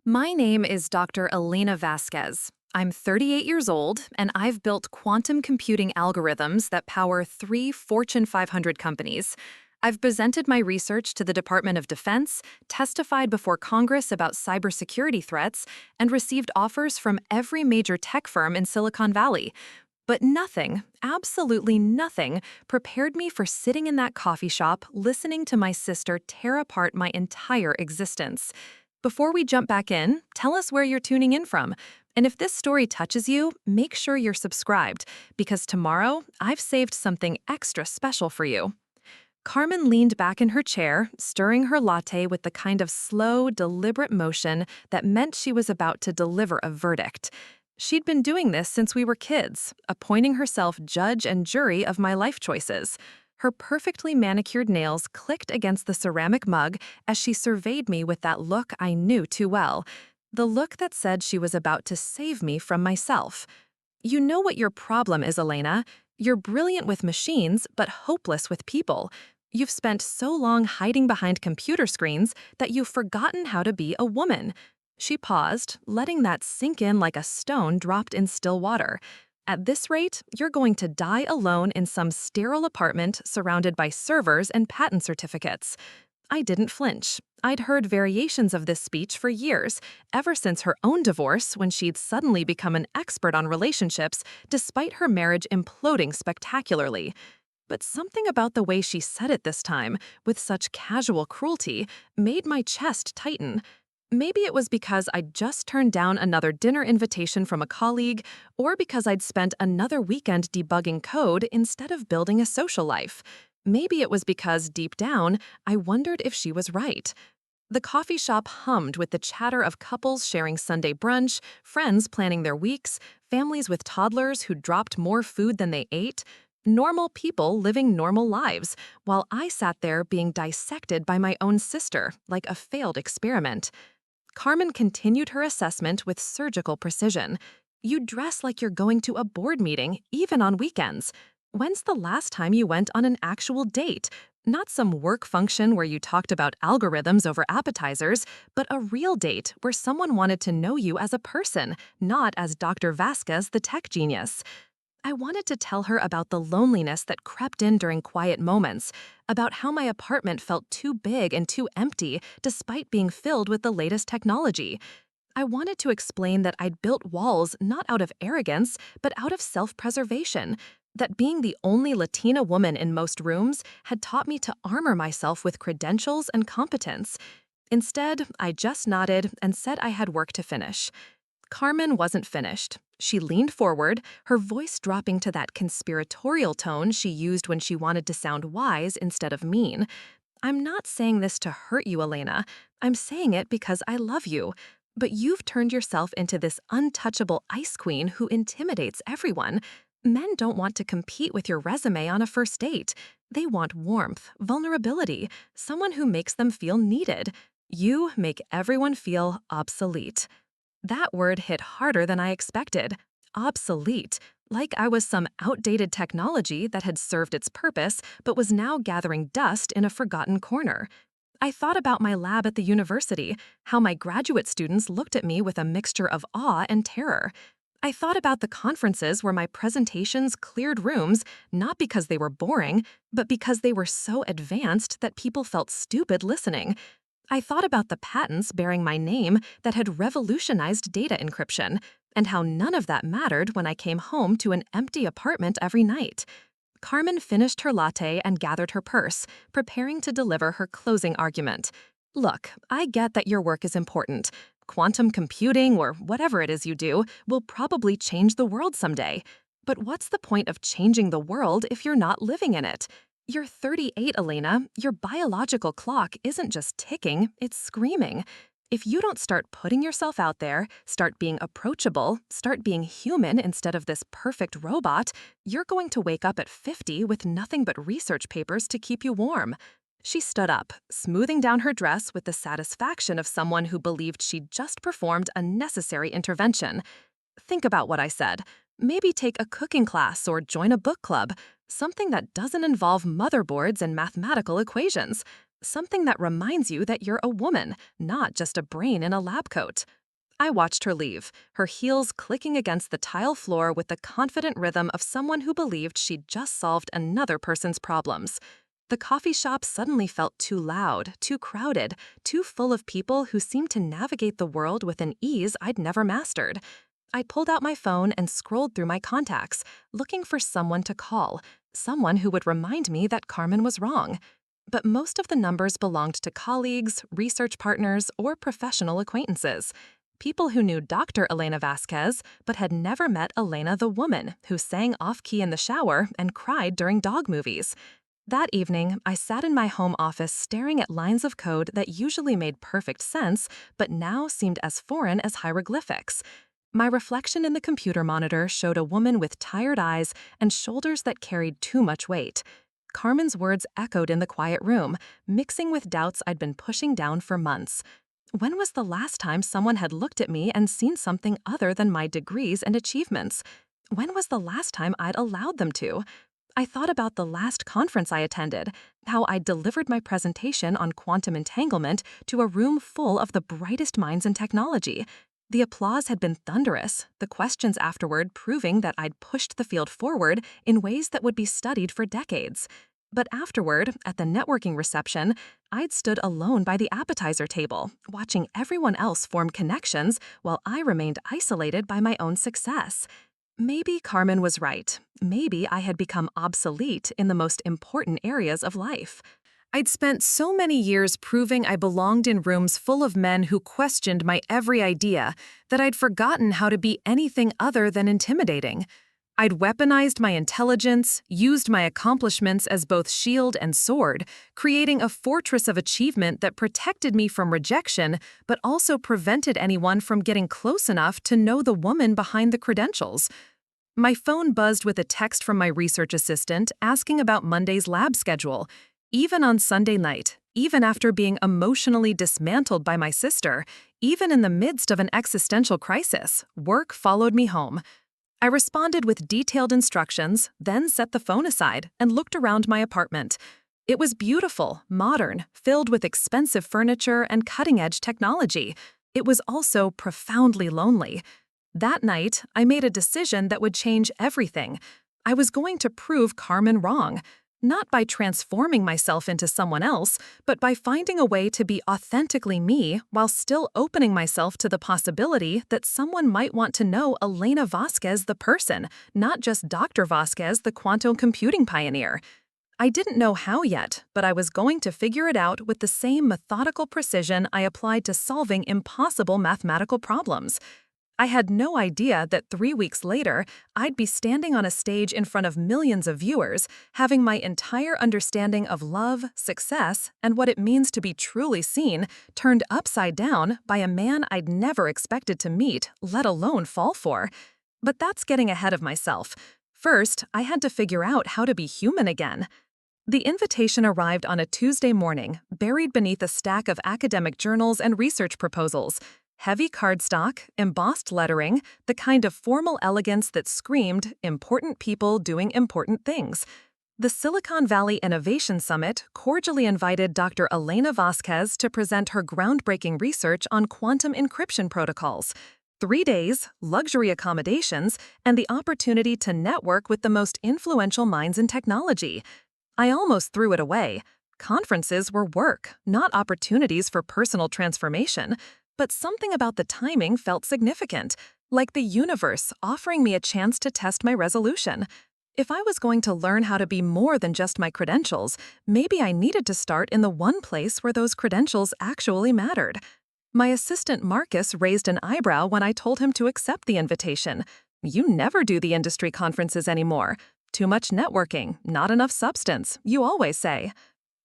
My name is Dr. Elena Vasquez. I'm 38 years old, and I've built quantum computing algorithms that power three Fortune 500 companies. I've presented my research to the Department of Defense, testified before Congress about cybersecurity threats, and received offers from every major tech firm in Silicon Valley. But nothing, absolutely nothing, prepared me for sitting in that coffee shop listening to my sister tear apart my entire existence. Before we jump back in, tell us where you're tuning in from. And if this story touches you, make sure you're subscribed, because tomorrow I've saved something extra special for you. Carmen leaned back in her chair, stirring her latte with the kind of slow, deliberate motion that meant she was about to deliver a verdict. She'd been doing this since we were kids, appointing herself judge and jury of my life choices. Her perfectly manicured nails clicked against the ceramic mug as she surveyed me with that look I knew too well. The look that said she was about to save me from myself. You know what your problem is, Elena. You're brilliant with machines, but hopeless with people. You've spent so long hiding behind computer screens that you've forgotten how to be a woman. She paused, letting that sink in like a stone dropped in still water. At this rate, you're going to die alone in some sterile apartment surrounded by servers and patent certificates. I didn't flinch. I'd heard variations of this speech for years, ever since her own divorce when she'd suddenly become an expert on relationships despite her marriage imploding spectacularly. But something about the way she said it this time, with such casual cruelty, made my chest tighten. Maybe it was because I'd just turned down another dinner invitation from a colleague, or because I'd spent another weekend debugging code instead of building a social life. Maybe it was because, deep down, I wondered if she was right. The coffee shop hummed with the chatter of couples sharing Sunday brunch, friends planning their weeks, families with toddlers who dropped more food than they ate, normal people living normal lives, while I sat there being dissected by my own sister like a failed experiment. Carmen continued her assessment with surgical precision. You dress like you're going to a board meeting, even on weekends. When's the last time you went on an actual date? Not some work function where you talked about algorithms over appetizers, but a real date where someone wanted to know you as a person, not as Dr. Vasquez, the tech genius. I wanted to tell her about the loneliness that crept in during quiet moments, about how my apartment felt too big and too empty despite being filled with the latest technology. I wanted to explain that I'd built walls not out of arrogance, but out of self-preservation, that being the only Latina woman in most rooms had taught me to armor myself with credentials and competence. Instead, I just nodded and said I had work to finish. Carmen wasn't finished. She leaned forward, her voice dropping to that conspiratorial tone she used when she wanted to sound wise instead of mean. I'm not saying this to hurt you, Elena. I'm saying it because I love you. But you've turned yourself into this untouchable ice queen who intimidates everyone. Men don't want to compete with your resume on a first date. They want warmth, vulnerability, someone who makes them feel needed. You make everyone feel obsolete. That word hit harder than I expected. Obsolete. Like I was some outdated technology that had served its purpose but was now gathering dust in a forgotten corner. I thought about my lab at the university, how my graduate students looked at me with a mixture of awe and terror. I thought about the conferences where my presentations cleared rooms, not because they were boring, but because they were so advanced that people felt stupid listening. I thought about the patents bearing my name that had revolutionized data encryption, and how none of that mattered when I came home to an empty apartment every night. Carmen finished her latte and gathered her purse, preparing to deliver her closing argument. Look, I get that your work is important. Quantum computing, or whatever it is you do, will probably change the world someday. But what's the point of changing the world if you're not living in it? You're 38, Elena. Your biological clock isn't just ticking, it's screaming. If you don't start putting yourself out there, start being approachable, start being human instead of this perfect robot, you're going to wake up at 50 with nothing but research papers to keep you warm. She stood up, smoothing down her dress with the satisfaction of someone who believed she'd just performed a necessary intervention. Think about what I said. Maybe take a cooking class or join a book club, something that doesn't involve motherboards and mathematical equations. something that reminds you that you're a woman, not just a brain in a lab coat. I watched her leave, her heels clicking against the tile floor with the confident rhythm of someone who believed she'd just solved another person's problems. The coffee shop suddenly felt too loud, too crowded, too full of people who seemed to navigate the world with an ease I'd never mastered. I pulled out my phone and scrolled through my contacts, looking for someone to call, someone who would remind me that Carmen was wrong. But most of the numbers belonged to colleagues, research partners, or professional acquaintances. People who knew Dr. Elena Vasquez, but had never met Elena the woman who sang off-key in the shower and cried during dog movies. That evening, I sat in my home office staring at lines of code that usually made perfect sense, but now seemed as foreign as hieroglyphics. My reflection in the computer monitor showed a woman with tired eyes and shoulders that carried too much weight. Carmen's words echoed in the quiet room, mixing with doubts I'd been pushing down for months. When was the last time someone had looked at me and seen something other than my degrees and achievements? When was the last time I'd allowed them to? I thought about the last conference I attended, how I delivered my presentation on quantum entanglement to a room full of the brightest minds in technology. The applause had been thunderous, the questions afterward proving that I'd pushed the field forward in ways that would be studied for decades. But afterward, at the networking reception, I'd stood alone by the appetizer table, watching everyone else form connections while I remained isolated by my own success. Maybe Carmen was right. Maybe I had become obsolete in the most important areas of life. I'd spent so many years proving I belonged in rooms full of men who questioned my every idea that I'd forgotten how to be anything other than intimidating. I'd weaponized my intelligence, used my accomplishments as both shield and sword, creating a fortress of achievement that protected me from rejection, but also prevented anyone from getting close enough to know the woman behind the credentials. My phone buzzed with a text from my research assistant asking about Monday's lab schedule. Even on Sunday night, even after being emotionally dismantled by my sister, even in the midst of an existential crisis, work followed me home. I responded with detailed instructions, then set the phone aside and looked around my apartment. It was beautiful, modern, filled with expensive furniture and cutting-edge technology. It was also profoundly lonely. That night, I made a decision that would change everything. I was going to prove Carmen wrong. Not by transforming myself into someone else, but by finding a way to be authentically me while still opening myself to the possibility that someone might want to know Elena Vasquez the person, not just Dr. Vasquez the quantum computing pioneer. I didn't know how yet, but I was going to figure it out with the same methodical precision I applied to solving impossible mathematical problems. I had no idea that 3 weeks later, I'd be standing on a stage in front of millions of viewers, having my entire understanding of love, success, and what it means to be truly seen turned upside down by a man I'd never expected to meet, let alone fall for. But that's getting ahead of myself. First, I had to figure out how to be human again. The invitation arrived on a Tuesday morning, buried beneath a stack of academic journals and research proposals. Heavy cardstock, embossed lettering, the kind of formal elegance that screamed, important people doing important things. The Silicon Valley Innovation Summit cordially invited Dr. Elena Vasquez to present her groundbreaking research on quantum encryption protocols. 3 days, luxury accommodations, and the opportunity to network with the most influential minds in technology. I almost threw it away. Conferences were work, not opportunities for personal transformation. But something about the timing felt significant, like the universe offering me a chance to test my resolution. If I was going to learn how to be more than just my credentials, maybe I needed to start in the one place where those credentials actually mattered. My assistant Marcus raised an eyebrow when I told him to accept the invitation. "You never do the industry conferences anymore. Too much networking, not enough substance, you always say."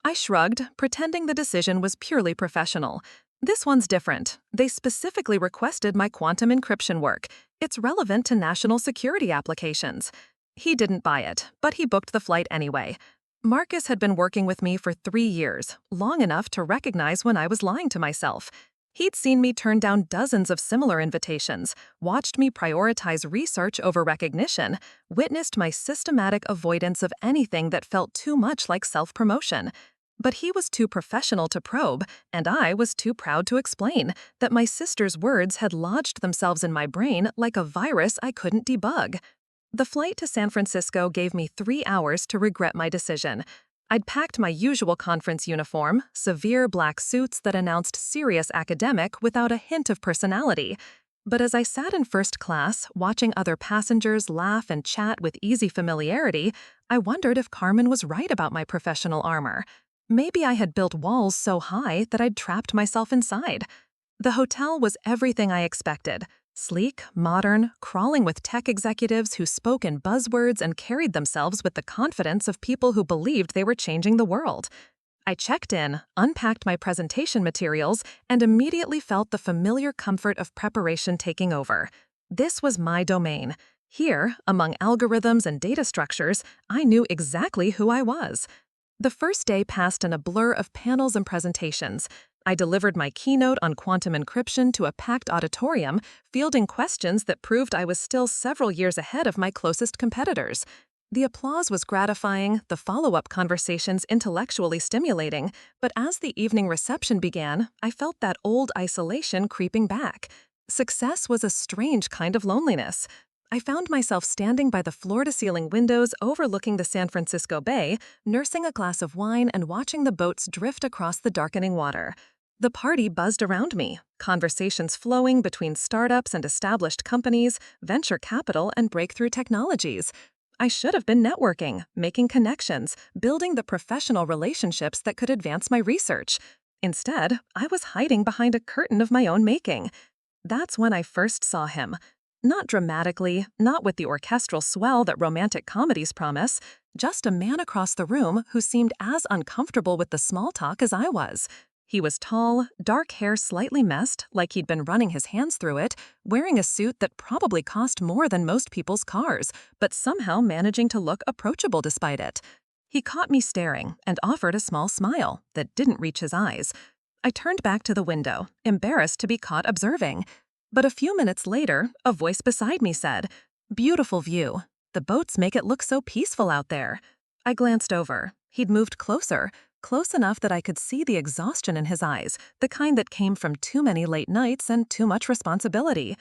I shrugged, pretending the decision was purely professional. This one's different. They specifically requested my quantum encryption work. It's relevant to national security applications. He didn't buy it, but he booked the flight anyway. Marcus had been working with me for 3 years, long enough to recognize when I was lying to myself. He'd seen me turn down dozens of similar invitations, watched me prioritize research over recognition, witnessed my systematic avoidance of anything that felt too much like self-promotion. But he was too professional to probe, and I was too proud to explain that my sister's words had lodged themselves in my brain like a virus I couldn't debug. The flight to San Francisco gave me 3 hours to regret my decision. I'd packed my usual conference uniform, severe black suits that announced serious academic without a hint of personality. But as I sat in first class, watching other passengers laugh and chat with easy familiarity, I wondered if Carmen was right about my professional armor. Maybe I had built walls so high that I'd trapped myself inside. The hotel was everything I expected. Sleek, modern, crawling with tech executives who spoke in buzzwords and carried themselves with the confidence of people who believed they were changing the world. I checked in, unpacked my presentation materials, and immediately felt the familiar comfort of preparation taking over. This was my domain. Here, among algorithms and data structures, I knew exactly who I was. The first day passed in a blur of panels and presentations. I delivered my keynote on quantum encryption to a packed auditorium, fielding questions that proved I was still several years ahead of my closest competitors. The applause was gratifying, the follow-up conversations intellectually stimulating, but as the evening reception began, I felt that old isolation creeping back. Success was a strange kind of loneliness. I found myself standing by the floor-to-ceiling windows overlooking the San Francisco Bay, nursing a glass of wine and watching the boats drift across the darkening water. The party buzzed around me, conversations flowing between startups and established companies, venture capital and breakthrough technologies. I should have been networking, making connections, building the professional relationships that could advance my research. Instead, I was hiding behind a curtain of my own making. That's when I first saw him. Not dramatically, not with the orchestral swell that romantic comedies promise, just a man across the room who seemed as uncomfortable with the small talk as I was. He was tall, dark hair slightly messed, like he'd been running his hands through it, wearing a suit that probably cost more than most people's cars, but somehow managing to look approachable despite it. He caught me staring and offered a small smile that didn't reach his eyes. I turned back to the window, embarrassed to be caught observing. But a few minutes later, a voice beside me said, "Beautiful view. The boats make it look so peaceful out there." I glanced over. He'd moved closer, close enough that I could see the exhaustion in his eyes, the kind that came from too many late nights and too much responsibility.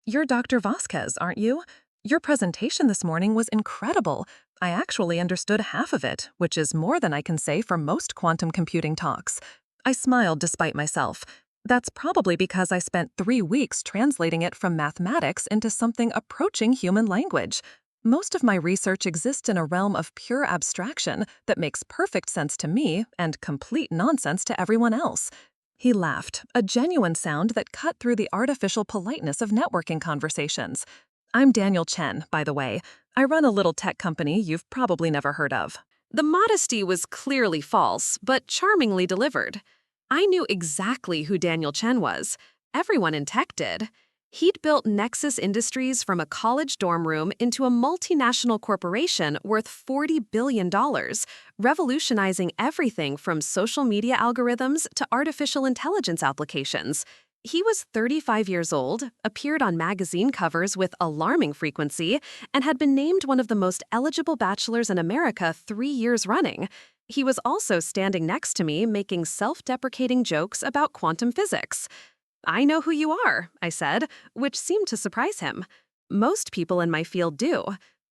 "You're Dr. Vasquez, aren't you? Your presentation this morning was incredible. I actually understood half of it, which is more than I can say for most quantum computing talks." I smiled despite myself. That's probably because I spent 3 weeks translating it from mathematics into something approaching human language. Most of my research exists in a realm of pure abstraction that makes perfect sense to me and complete nonsense to everyone else. He laughed, a genuine sound that cut through the artificial politeness of networking conversations. "I'm Daniel Chen, by the way. I run a little tech company you've probably never heard of." The modesty was clearly false, but charmingly delivered. I knew exactly who Daniel Chen was. Everyone in tech did. He'd built Nexus Industries from a college dorm room into a multinational corporation worth $40 billion, revolutionizing everything from social media algorithms to artificial intelligence applications. He was 35 years old, appeared on magazine covers with alarming frequency, and had been named one of the most eligible bachelors in America 3 years running. He was also standing next to me making self-deprecating jokes about quantum physics. "I know who you are," I said, which seemed to surprise him. "Most people in my field do.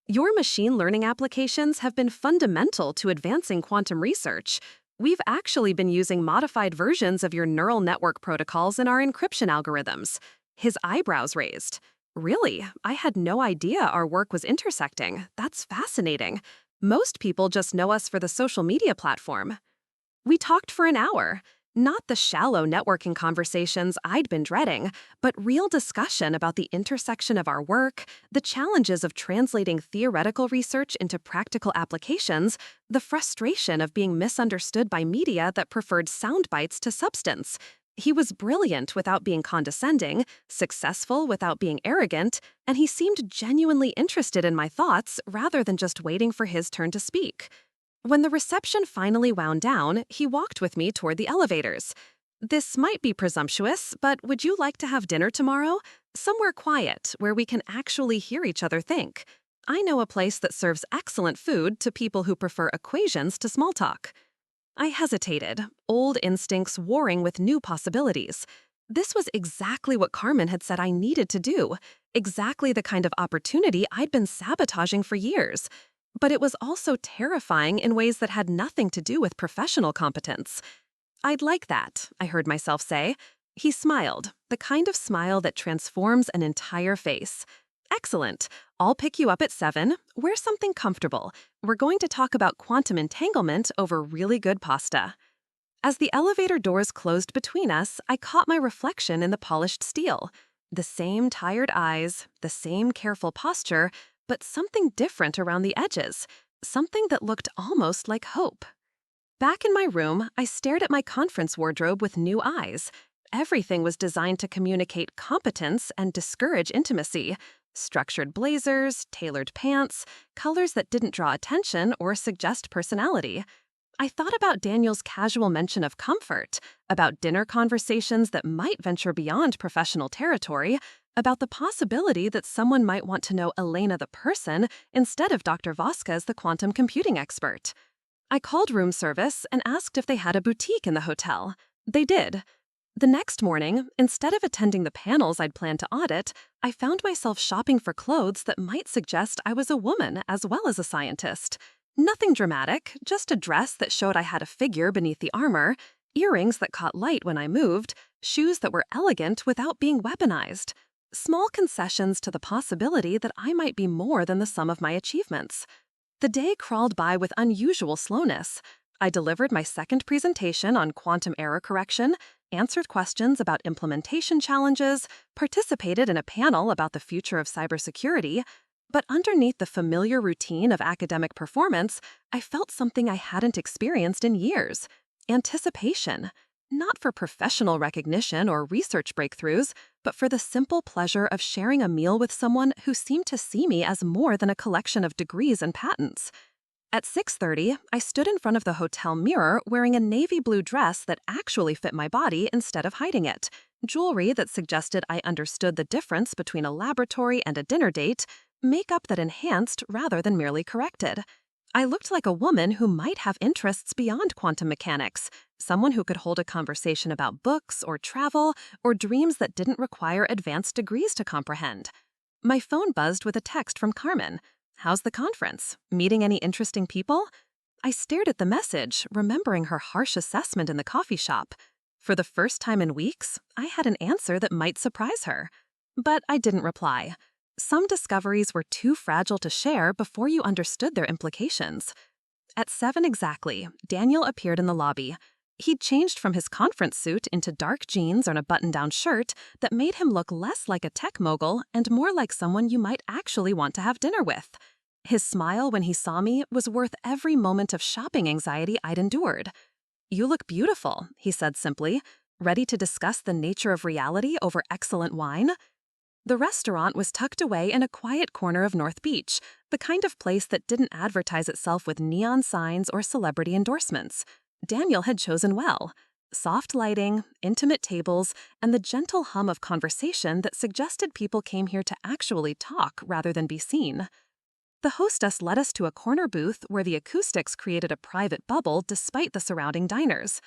Your machine learning applications have been fundamental to advancing quantum research. We've actually been using modified versions of your neural network protocols in our encryption algorithms." His eyebrows raised. "Really? I had no idea our work was intersecting. That's fascinating. Most people just know us for the social media platform." We talked for an hour. Not the shallow networking conversations I'd been dreading, but real discussion about the intersection of our work, the challenges of translating theoretical research into practical applications, the frustration of being misunderstood by media that preferred sound bites to substance. He was brilliant without being condescending, successful without being arrogant, and he seemed genuinely interested in my thoughts rather than just waiting for his turn to speak. When the reception finally wound down, he walked with me toward the elevators. "This might be presumptuous, but would you like to have dinner tomorrow? Somewhere quiet, where we can actually hear each other think. I know a place that serves excellent food to people who prefer equations to small talk." I hesitated, old instincts warring with new possibilities. This was exactly what Carmen had said I needed to do, exactly the kind of opportunity I'd been sabotaging for years. But it was also terrifying in ways that had nothing to do with professional competence. "I'd like that," I heard myself say. He smiled, the kind of smile that transforms an entire face. "Excellent. I'll pick you up at 7. Wear something comfortable. We're going to talk about quantum entanglement over really good pasta." As the elevator doors closed between us, I caught my reflection in the polished steel. The same tired eyes, the same careful posture, but something different around the edges. Something that looked almost like hope. Back in my room, I stared at my conference wardrobe with new eyes. Everything was designed to communicate competence and discourage intimacy. Structured blazers, tailored pants, colors that didn't draw attention or suggest personality. I thought about Daniel's casual mention of comfort, about dinner conversations that might venture beyond professional territory, about the possibility that someone might want to know Elena the person instead of Dr. Vasquez the quantum computing expert. I called room service and asked if they had a boutique in the hotel. They did. The next morning, instead of attending the panels I'd planned to audit, I found myself shopping for clothes that might suggest I was a woman as well as a scientist. Nothing dramatic, just a dress that showed I had a figure beneath the armor, earrings that caught light when I moved, shoes that were elegant without being weaponized. Small concessions to the possibility that I might be more than the sum of my achievements. The day crawled by with unusual slowness. I delivered my second presentation on quantum error correction, answered questions about implementation challenges, participated in a panel about the future of cybersecurity. But underneath the familiar routine of academic performance, I felt something I hadn't experienced in years. Anticipation. Not for professional recognition or research breakthroughs, but for the simple pleasure of sharing a meal with someone who seemed to see me as more than a collection of degrees and patents. At 6:30, I stood in front of the hotel mirror wearing a navy blue dress that actually fit my body instead of hiding it, jewelry that suggested I understood the difference between a laboratory and a dinner date, makeup that enhanced rather than merely corrected. I looked like a woman who might have interests beyond quantum mechanics, someone who could hold a conversation about books or travel or dreams that didn't require advanced degrees to comprehend. My phone buzzed with a text from Carmen. "How's the conference? Meeting any interesting people?" I stared at the message, remembering her harsh assessment in the coffee shop. For the first time in weeks, I had an answer that might surprise her. But I didn't reply. Some discoveries were too fragile to share before you understood their implications. At 7 exactly, Daniel appeared in the lobby. He'd changed from his conference suit into dark jeans and a button-down shirt that made him look less like a tech mogul and more like someone you might actually want to have dinner with. His smile when he saw me was worth every moment of shopping anxiety I'd endured. "You look beautiful," he said simply, ready to discuss the nature of reality over excellent wine. The restaurant was tucked away in a quiet corner of North Beach, the kind of place that didn't advertise itself with neon signs or celebrity endorsements. Daniel had chosen well. Soft lighting, intimate tables, and the gentle hum of conversation that suggested people came here to actually talk rather than be seen. The hostess led us to a corner booth where the acoustics created a private bubble despite the surrounding diners.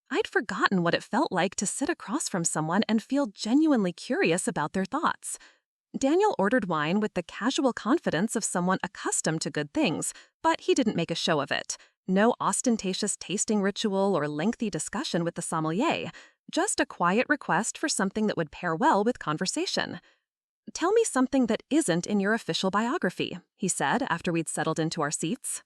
I'd forgotten what it felt like to sit across from someone and feel genuinely curious about their thoughts. Daniel ordered wine with the casual confidence of someone accustomed to good things, but he didn't make a show of it. No ostentatious tasting ritual or lengthy discussion with the sommelier, just a quiet request for something that would pair well with conversation. "Tell me something that isn't in your official biography," he said after we'd settled into our seats.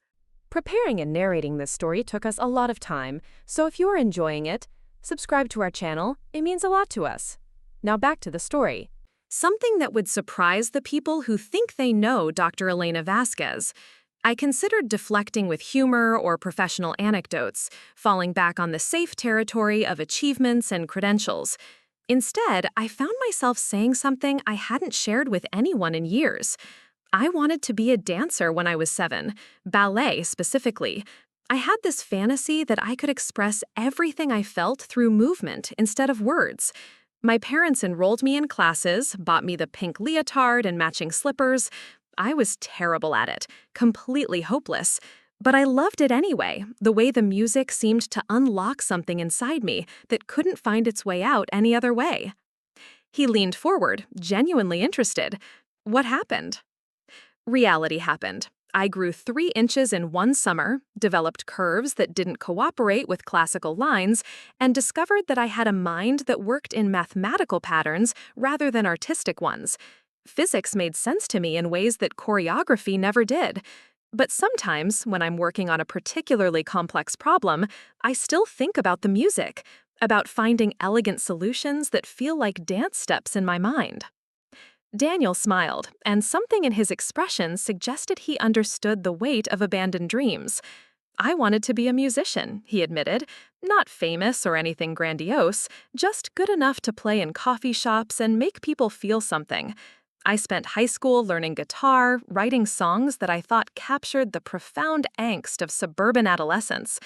Preparing and narrating this story took us a lot of time, so if you are enjoying it, subscribe to our channel. It means a lot to us. Now back to the story. Something that would surprise the people who think they know Dr. Elena Vasquez. I considered deflecting with humor or professional anecdotes, falling back on the safe territory of achievements and credentials. Instead, I found myself saying something I hadn't shared with anyone in years. I wanted to be a dancer when I was 7, ballet specifically. I had this fantasy that I could express everything I felt through movement instead of words. My parents enrolled me in classes, bought me the pink leotard and matching slippers. I was terrible at it, completely hopeless. But I loved it anyway, the way the music seemed to unlock something inside me that couldn't find its way out any other way. He leaned forward, genuinely interested. What happened? Reality happened. I grew 3 inches in one summer, developed curves that didn't cooperate with classical lines, and discovered that I had a mind that worked in mathematical patterns rather than artistic ones. Physics made sense to me in ways that choreography never did. But sometimes, when I'm working on a particularly complex problem, I still think about the music, about finding elegant solutions that feel like dance steps in my mind. Daniel smiled, and something in his expression suggested he understood the weight of abandoned dreams. I wanted to be a musician, he admitted, not famous or anything grandiose, just good enough to play in coffee shops and make people feel something. I spent high school learning guitar, writing songs that I thought captured the profound angst of suburban adolescence.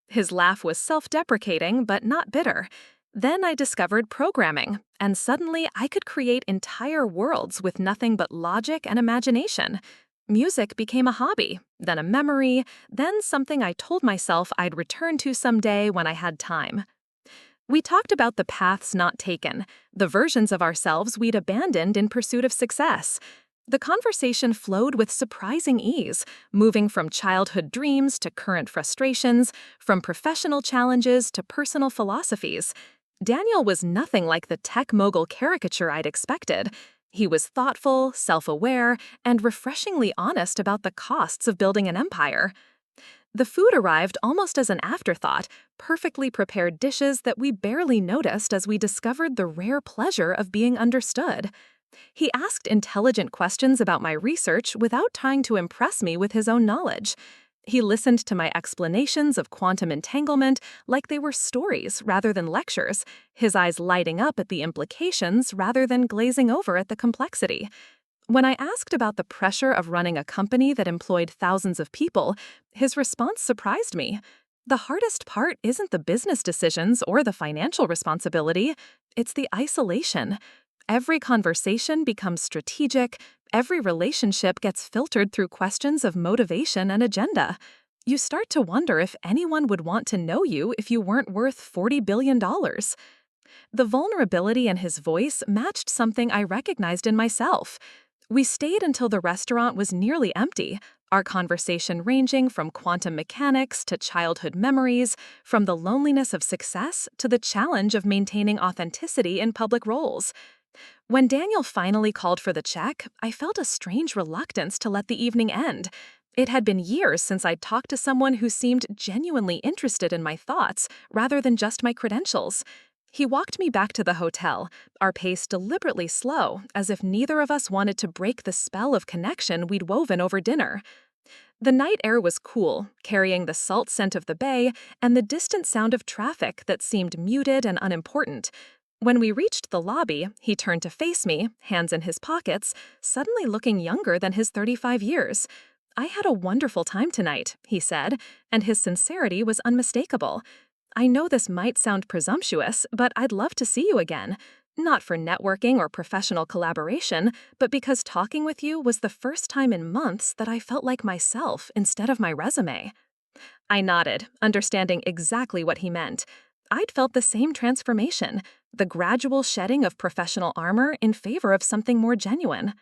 His laugh was self-deprecating, but not bitter. Then I discovered programming, and suddenly I could create entire worlds with nothing but logic and imagination. Music became a hobby, then a memory, then something I told myself I'd return to someday when I had time. We talked about the paths not taken, the versions of ourselves we'd abandoned in pursuit of success. The conversation flowed with surprising ease, moving from childhood dreams to current frustrations, from professional challenges to personal philosophies. Daniel was nothing like the tech mogul caricature I'd expected. He was thoughtful, self-aware, and refreshingly honest about the costs of building an empire. The food arrived almost as an afterthought, perfectly prepared dishes that we barely noticed as we discovered the rare pleasure of being understood. He asked intelligent questions about my research without trying to impress me with his own knowledge. He listened to my explanations of quantum entanglement like they were stories rather than lectures, his eyes lighting up at the implications rather than glazing over at the complexity. When I asked about the pressure of running a company that employed thousands of people, his response surprised me. The hardest part isn't the business decisions or the financial responsibility, it's the isolation. Every conversation becomes strategic, every relationship gets filtered through questions of motivation and agenda. You start to wonder if anyone would want to know you if you weren't worth $40 billion. The vulnerability in his voice matched something I recognized in myself. We stayed until the restaurant was nearly empty, our conversation ranging from quantum mechanics to childhood memories, from the loneliness of success to the challenge of maintaining authenticity in public roles. When Daniel finally called for the check, I felt a strange reluctance to let the evening end. It had been years since I'd talked to someone who seemed genuinely interested in my thoughts rather than just my credentials. He walked me back to the hotel, our pace deliberately slow, as if neither of us wanted to break the spell of connection we'd woven over dinner. The night air was cool, carrying the salt scent of the bay and the distant sound of traffic that seemed muted and unimportant. When we reached the lobby, he turned to face me, hands in his pockets, suddenly looking younger than his 35 years. "I had a wonderful time tonight," he said, and his sincerity was unmistakable. "I know this might sound presumptuous, but I'd love to see you again. Not for networking or professional collaboration, but because talking with you was the first time in months that I felt like myself instead of my resume." I nodded, understanding exactly what he meant. I'd felt the same transformation, the gradual shedding of professional armor in favor of something more genuine.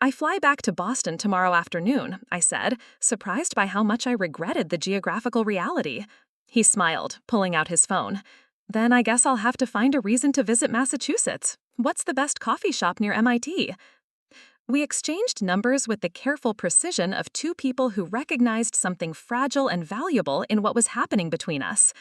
"I fly back to Boston tomorrow afternoon," I said, surprised by how much I regretted the geographical reality. He smiled, pulling out his phone. "Then I guess I'll have to find a reason to visit Massachusetts. What's the best coffee shop near MIT?" We exchanged numbers with the careful precision of two people who recognized something fragile and valuable in what was happening between us.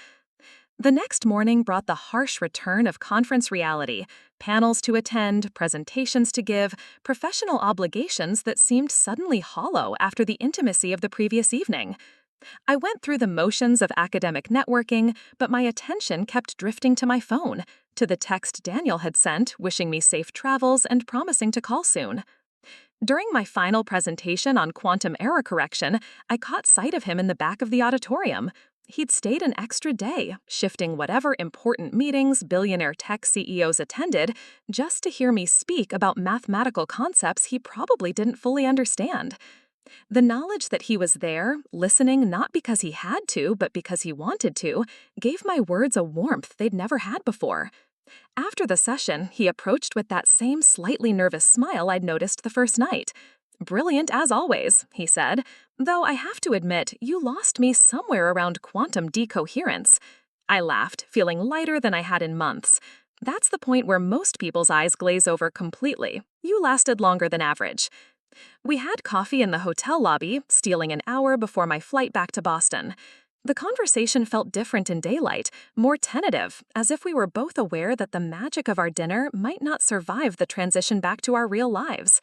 The next morning brought the harsh return of conference reality, panels to attend, presentations to give, professional obligations that seemed suddenly hollow after the intimacy of the previous evening. I went through the motions of academic networking, but my attention kept drifting to my phone, to the text Daniel had sent wishing me safe travels and promising to call soon. During my final presentation on quantum error correction, I caught sight of him in the back of the auditorium. He'd stayed an extra day, shifting whatever important meetings billionaire tech CEOs attended, just to hear me speak about mathematical concepts he probably didn't fully understand. The knowledge that he was there, listening not because he had to, but because he wanted to, gave my words a warmth they'd never had before. After the session, he approached with that same slightly nervous smile I'd noticed the first night. "Brilliant as always," he said, "though I have to admit you lost me somewhere around quantum decoherence." I laughed, feeling lighter than I had in months. "That's the point where most people's eyes glaze over completely. You lasted longer than average." We had coffee in the hotel lobby, stealing an hour before my flight back to Boston. The conversation felt different in daylight, more tentative, as if we were both aware that the magic of our dinner might not survive the transition back to our real lives.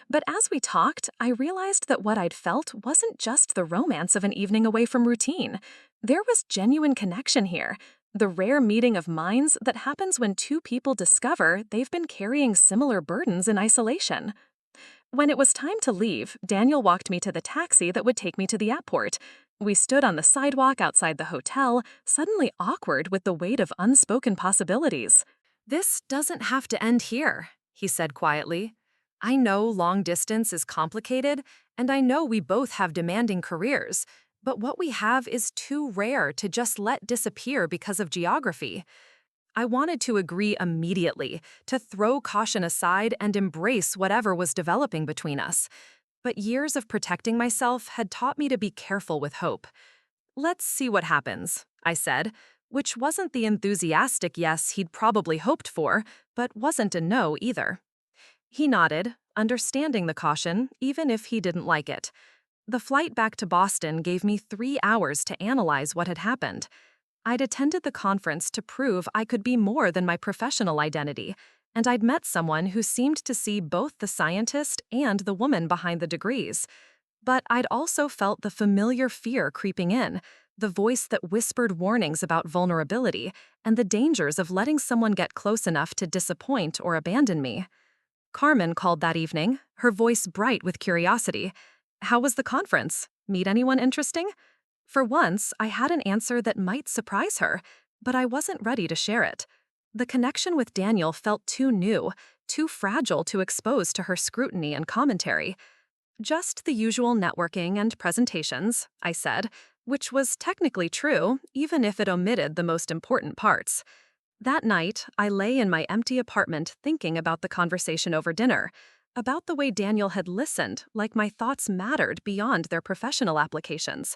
But as we talked, I realized that what I'd felt wasn't just the romance of an evening away from routine. There was genuine connection here, the rare meeting of minds that happens when two people discover they've been carrying similar burdens in isolation. When it was time to leave, Daniel walked me to the taxi that would take me to the airport. We stood on the sidewalk outside the hotel, suddenly awkward with the weight of unspoken possibilities. "This doesn't have to end here," he said quietly. "I know long distance is complicated, and I know we both have demanding careers, but what we have is too rare to just let disappear because of geography." I wanted to agree immediately, to throw caution aside and embrace whatever was developing between us. But years of protecting myself had taught me to be careful with hope. "Let's see what happens," I said, which wasn't the enthusiastic yes he'd probably hoped for, but wasn't a no either. He nodded, understanding the caution, even if he didn't like it. The flight back to Boston gave me 3 hours to analyze what had happened. I'd attended the conference to prove I could be more than my professional identity, and I'd met someone who seemed to see both the scientist and the woman behind the degrees. But I'd also felt the familiar fear creeping in, the voice that whispered warnings about vulnerability and the dangers of letting someone get close enough to disappoint or abandon me. Carmen called that evening, her voice bright with curiosity. "How was the conference? Meet anyone interesting?" For once, I had an answer that might surprise her, but I wasn't ready to share it. The connection with Daniel felt too new, too fragile to expose to her scrutiny and commentary. "Just the usual networking and presentations," I said, which was technically true, even if it omitted the most important parts. That night, I lay in my empty apartment thinking about the conversation over dinner, about the way Daniel had listened, like my thoughts mattered beyond their professional applications.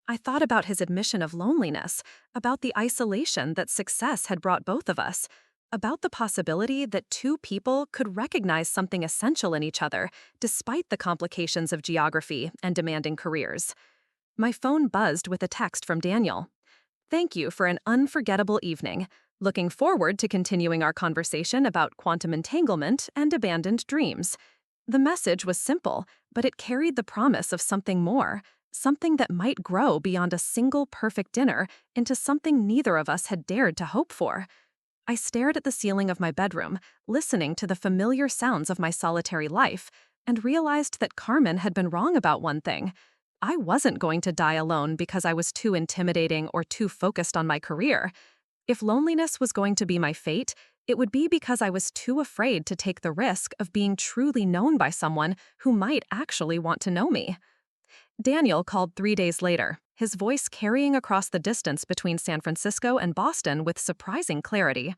I thought about his admission of loneliness, about the isolation that success had brought both of us, about the possibility that two people could recognize something essential in each other, despite the complications of geography and demanding careers. My phone buzzed with a text from Daniel. "Thank you for an unforgettable evening. Looking forward to continuing our conversation about quantum entanglement and abandoned dreams." The message was simple, but it carried the promise of something more. Something that might grow beyond a single perfect dinner into something neither of us had dared to hope for. I stared at the ceiling of my bedroom, listening to the familiar sounds of my solitary life, and realized that Carmen had been wrong about one thing. I wasn't going to die alone because I was too intimidating or too focused on my career. If loneliness was going to be my fate, it would be because I was too afraid to take the risk of being truly known by someone who might actually want to know me. Daniel called 3 days later, his voice carrying across the distance between San Francisco and Boston with surprising clarity.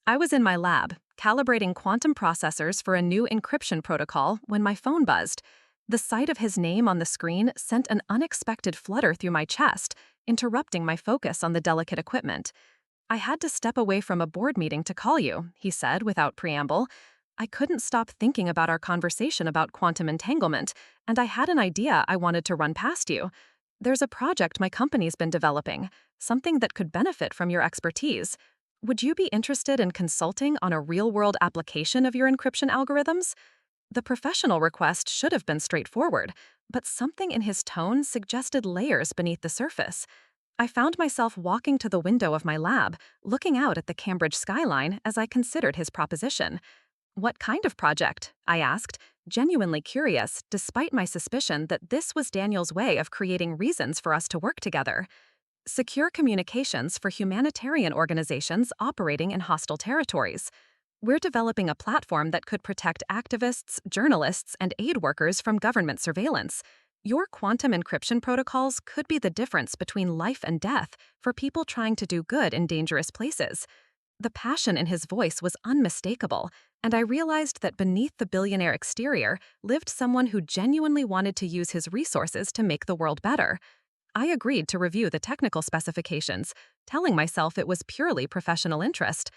I was in my lab, calibrating quantum processors for a new encryption protocol when my phone buzzed. The sight of his name on the screen sent an unexpected flutter through my chest, interrupting my focus on the delicate equipment. "I had to step away from a board meeting to call you," he said without preamble. I couldn't stop thinking about our conversation about quantum entanglement, and I had an idea I wanted to run past you. There's a project my company's been developing, something that could benefit from your expertise. Would you be interested in consulting on a real-world application of your encryption algorithms? The professional request should have been straightforward, but something in his tone suggested layers beneath the surface. I found myself walking to the window of my lab, looking out at the Cambridge skyline as I considered his proposition. "What kind of project?" I asked, genuinely curious despite my suspicion that this was Daniel's way of creating reasons for us to work together. "Secure communications for humanitarian organizations operating in hostile territories." We're developing a platform that could protect activists, journalists, and aid workers from government surveillance. Your quantum encryption protocols could be the difference between life and death for people trying to do good in dangerous places. The passion in his voice was unmistakable, and I realized that beneath the billionaire exterior lived someone who genuinely wanted to use his resources to make the world better. I agreed to review the technical specifications, telling myself it was purely professional interest.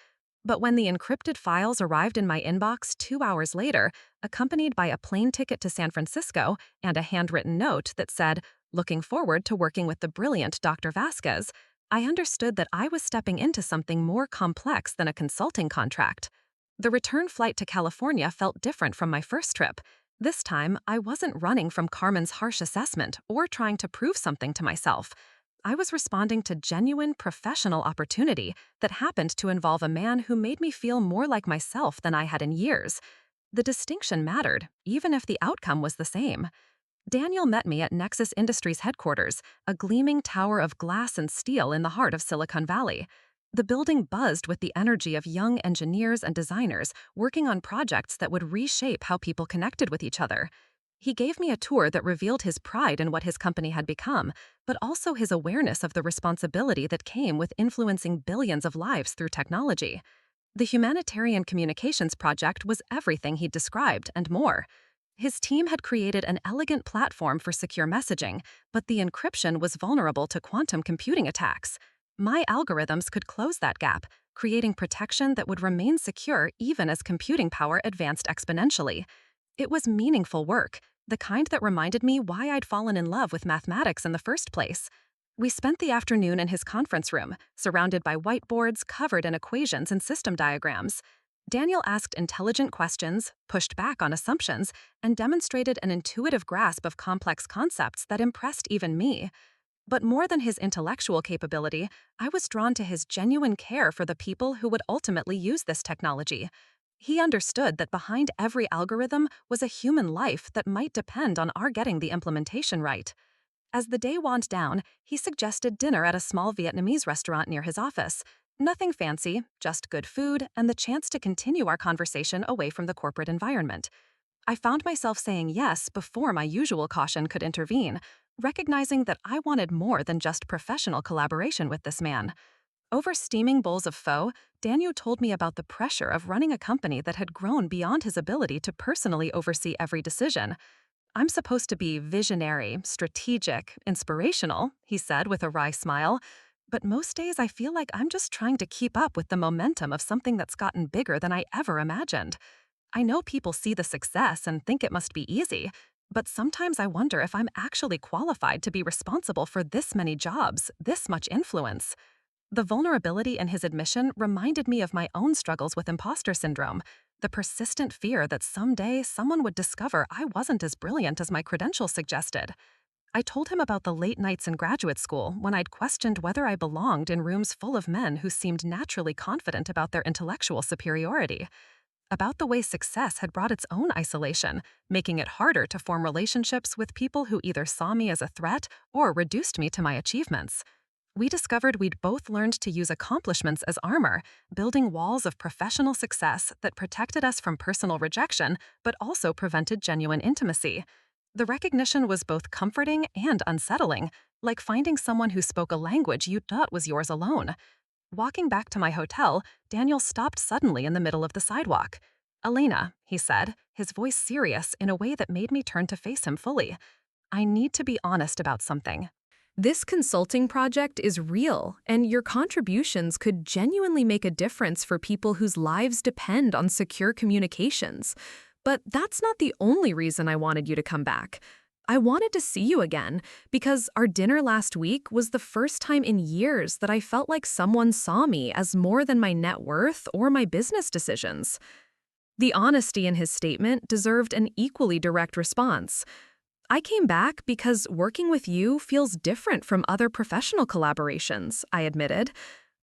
But when the encrypted files arrived in my inbox 2 hours later, accompanied by a plane ticket to San Francisco and a handwritten note that said, "Looking forward to working with the brilliant Dr. Vasquez," I understood that I was stepping into something more complex than a consulting contract. The return flight to California felt different from my first trip. This time, I wasn't running from Carmen's harsh assessment or trying to prove something to myself. I was responding to genuine professional opportunity that happened to involve a man who made me feel more like myself than I had in years. The distinction mattered, even if the outcome was the same. Daniel met me at Nexus Industries headquarters, a gleaming tower of glass and steel in the heart of Silicon Valley. The building buzzed with the energy of young engineers and designers working on projects that would reshape how people connected with each other. He gave me a tour that revealed his pride in what his company had become, but also his awareness of the responsibility that came with influencing billions of lives through technology. The Humanitarian Communications Project was everything he'd described and more. His team had created an elegant platform for secure messaging, but the encryption was vulnerable to quantum computing attacks. My algorithms could close that gap, creating protection that would remain secure even as computing power advanced exponentially. It was meaningful work, the kind that reminded me why I'd fallen in love with mathematics in the first place. We spent the afternoon in his conference room, surrounded by whiteboards covered in equations and system diagrams. Daniel asked intelligent questions, pushed back on assumptions, and demonstrated an intuitive grasp of complex concepts that impressed even me. But more than his intellectual capability, I was drawn to his genuine care for the people who would ultimately use this technology. He understood that behind every algorithm was a human life that might depend on our getting the implementation right. As the day wound down, he suggested dinner at a small Vietnamese restaurant near his office. Nothing fancy, just good food and the chance to continue our conversation away from the corporate environment. I found myself saying yes before my usual caution could intervene, recognizing that I wanted more than just professional collaboration with this man. Over steaming bowls of pho, Daniel told me about the pressure of running a company that had grown beyond his ability to personally oversee every decision. "I'm supposed to be visionary, strategic, inspirational," he said with a wry smile. "But most days I feel like I'm just trying to keep up with the momentum of something that's gotten bigger than I ever imagined. I know people see the success and think it must be easy, but sometimes I wonder if I'm actually qualified to be responsible for this many jobs, this much influence." The vulnerability in his admission reminded me of my own struggles with imposter syndrome, the persistent fear that someday someone would discover I wasn't as brilliant as my credentials suggested. I told him about the late nights in graduate school when I'd questioned whether I belonged in rooms full of men who seemed naturally confident about their intellectual superiority. About the way success had brought its own isolation, making it harder to form relationships with people who either saw me as a threat or reduced me to my achievements. We discovered we'd both learned to use accomplishments as armor, building walls of professional success that protected us from personal rejection, but also prevented genuine intimacy. The recognition was both comforting and unsettling, like finding someone who spoke a language you thought was yours alone. Walking back to my hotel, Daniel stopped suddenly in the middle of the sidewalk. "Elena," he said, his voice serious in a way that made me turn to face him fully. "I need to be honest about something." This consulting project is real, and your contributions could genuinely make a difference for people whose lives depend on secure communications. But that's not the only reason I wanted you to come back. I wanted to see you again because our dinner last week was the first time in years that I felt like someone saw me as more than my net worth or my business decisions. The honesty in his statement deserved an equally direct response. "I came back because working with you feels different from other professional collaborations," I admitted,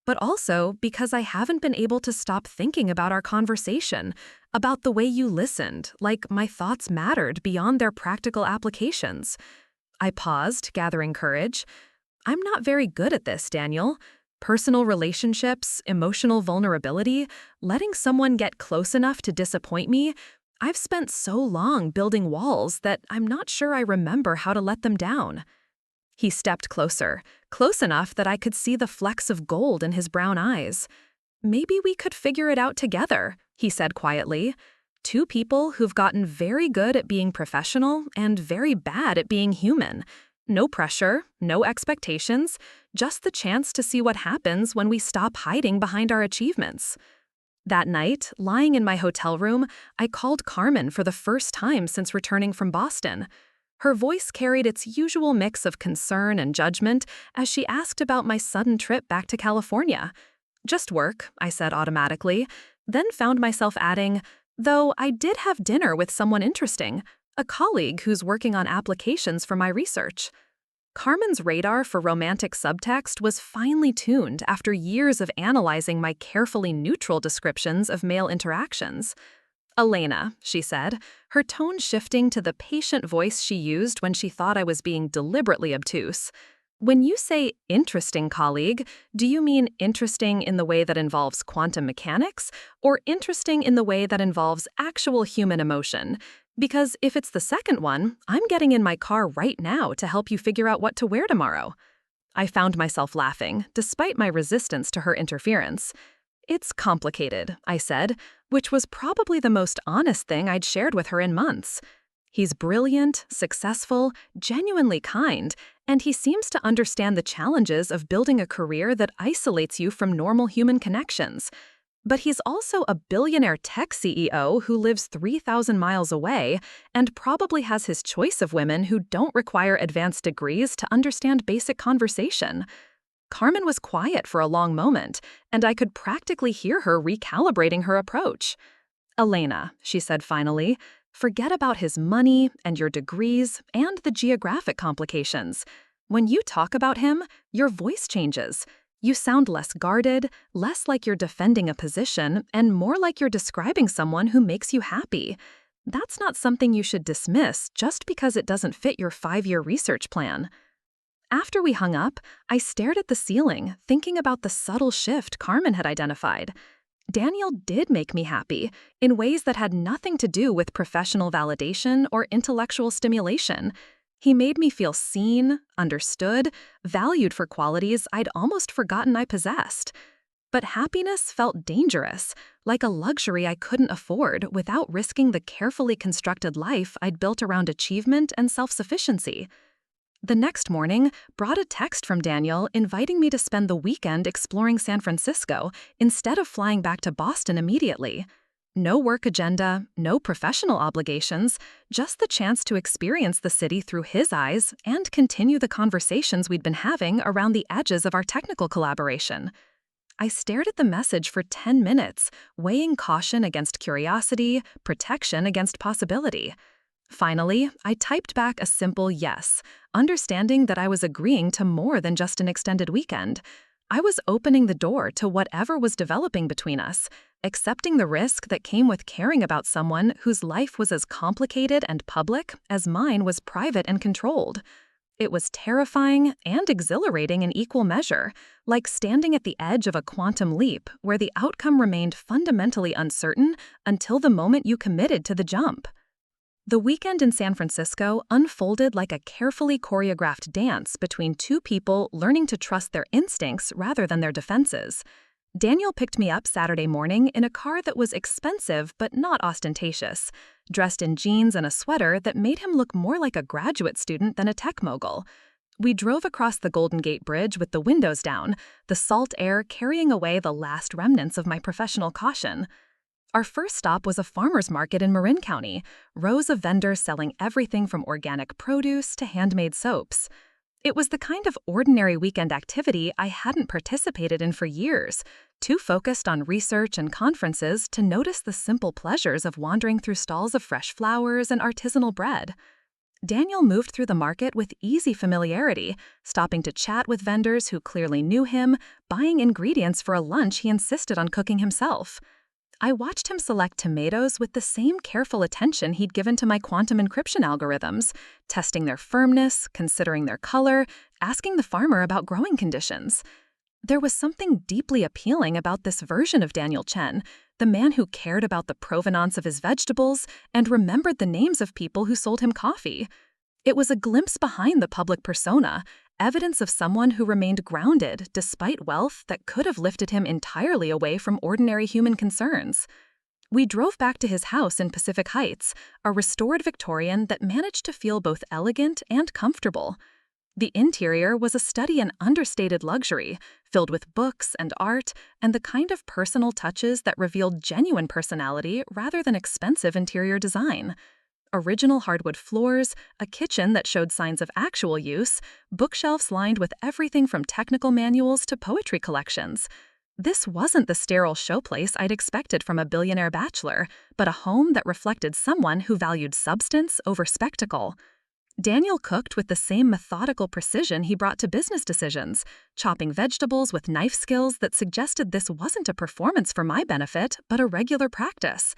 "but also because I haven't been able to stop thinking about our conversation, about the way you listened, like my thoughts mattered beyond their practical applications." I paused, gathering courage. "I'm not very good at this, Daniel. Personal relationships, emotional vulnerability, letting someone get close enough to disappoint me. I've spent so long building walls that I'm not sure I remember how to let them down. He stepped closer, close enough that I could see the flecks of gold in his brown eyes. Maybe we could figure it out together, he said quietly. Two people who've gotten very good at being professional and very bad at being human. No pressure, no expectations, just the chance to see what happens when we stop hiding behind our achievements. That night, lying in my hotel room, I called Carmen for the first time since returning from Boston. Her voice carried its usual mix of concern and judgment as she asked about my sudden trip back to California. Just work, I said automatically, then found myself adding, though I did have dinner with someone interesting, a colleague who's working on applications for my research. Carmen's radar for romantic subtext was finely tuned after years of analyzing my carefully neutral descriptions of male interactions. Elena, she said, her tone shifting to the patient voice she used when she thought I was being deliberately obtuse. When you say interesting colleague, do you mean interesting in the way that involves quantum mechanics, or interesting in the way that involves actual human emotion? Because if it's the second one, I'm getting in my car right now to help you figure out what to wear tomorrow. I found myself laughing, despite my resistance to her interference. It's complicated, I said, which was probably the most honest thing I'd shared with her in months. He's brilliant, successful, genuinely kind, and he seems to understand the challenges of building a career that isolates you from normal human connections. But he's also a billionaire tech CEO who lives 3,000 miles away and probably has his choice of women who don't require advanced degrees to understand basic conversation. Carmen was quiet for a long moment, and I could practically hear her recalibrating her approach. Elena, she said finally, forget about his money and your degrees and the geographic complications. When you talk about him, your voice changes. You sound less guarded, less like you're defending a position, and more like you're describing someone who makes you happy. That's not something you should dismiss just because it doesn't fit your 5-year research plan. After we hung up, I stared at the ceiling, thinking about the subtle shift Carmen had identified. Daniel did make me happy, in ways that had nothing to do with professional validation or intellectual stimulation. He made me feel seen, understood, valued for qualities I'd almost forgotten I possessed. But happiness felt dangerous, like a luxury I couldn't afford without risking the carefully constructed life I'd built around achievement and self-sufficiency. The next morning brought a text from Daniel inviting me to spend the weekend exploring San Francisco instead of flying back to Boston immediately. No work agenda, no professional obligations, just the chance to experience the city through his eyes and continue the conversations we'd been having around the edges of our technical collaboration. I stared at the message for 10 minutes, weighing caution against curiosity, protection against possibility. Finally, I typed back a simple yes, understanding that I was agreeing to more than just an extended weekend. I was opening the door to whatever was developing between us, accepting the risk that came with caring about someone whose life was as complicated and public as mine was private and controlled. It was terrifying and exhilarating in equal measure, like standing at the edge of a quantum leap where the outcome remained fundamentally uncertain until the moment you committed to the jump. The weekend in San Francisco unfolded like a carefully choreographed dance between two people learning to trust their instincts rather than their defenses. Daniel picked me up Saturday morning in a car that was expensive but not ostentatious, dressed in jeans and a sweater that made him look more like a graduate student than a tech mogul. We drove across the Golden Gate Bridge with the windows down, the salt air carrying away the last remnants of my professional caution. Our first stop was a farmer's market in Marin County, rows of vendors selling everything from organic produce to handmade soaps. It was the kind of ordinary weekend activity I hadn't participated in for years, too focused on research and conferences to notice the simple pleasures of wandering through stalls of fresh flowers and artisanal bread. Daniel moved through the market with easy familiarity, stopping to chat with vendors who clearly knew him, buying ingredients for a lunch he insisted on cooking himself. I watched him select tomatoes with the same careful attention he'd given to my quantum encryption algorithms, testing their firmness, considering their color, asking the farmer about growing conditions. There was something deeply appealing about this version of Daniel Chen, the man who cared about the provenance of his vegetables and remembered the names of people who sold him coffee. It was a glimpse behind the public persona, evidence of someone who remained grounded despite wealth that could have lifted him entirely away from ordinary human concerns. We drove back to his house in Pacific Heights, a restored Victorian that managed to feel both elegant and comfortable. The interior was a study in understated luxury, filled with books and art, and the kind of personal touches that revealed genuine personality rather than expensive interior design. Original hardwood floors, a kitchen that showed signs of actual use, bookshelves lined with everything from technical manuals to poetry collections. This wasn't the sterile showplace I'd expected from a billionaire bachelor, but a home that reflected someone who valued substance over spectacle. Daniel cooked with the same methodical precision he brought to business decisions, chopping vegetables with knife skills that suggested this wasn't a performance for my benefit, but a regular practice.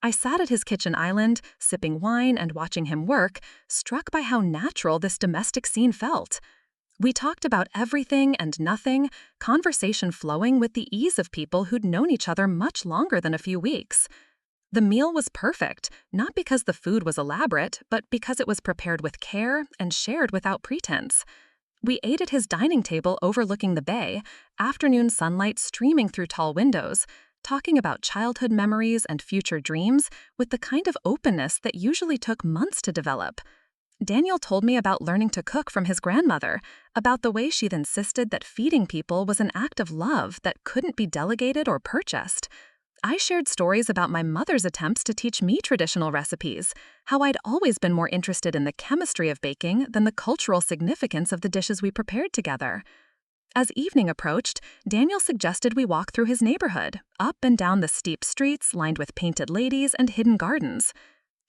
I sat at his kitchen island, sipping wine and watching him work, struck by how natural this domestic scene felt. We talked about everything and nothing, conversation flowing with the ease of people who'd known each other much longer than a few weeks. The meal was perfect, not because the food was elaborate, but because it was prepared with care and shared without pretense. We ate at his dining table overlooking the bay, afternoon sunlight streaming through tall windows, talking about childhood memories and future dreams with the kind of openness that usually took months to develop. Daniel told me about learning to cook from his grandmother, about the way she'd insisted that feeding people was an act of love that couldn't be delegated or purchased. I shared stories about my mother's attempts to teach me traditional recipes, how I'd always been more interested in the chemistry of baking than the cultural significance of the dishes we prepared together. As evening approached, Daniel suggested we walk through his neighborhood, up and down the steep streets lined with painted ladies and hidden gardens.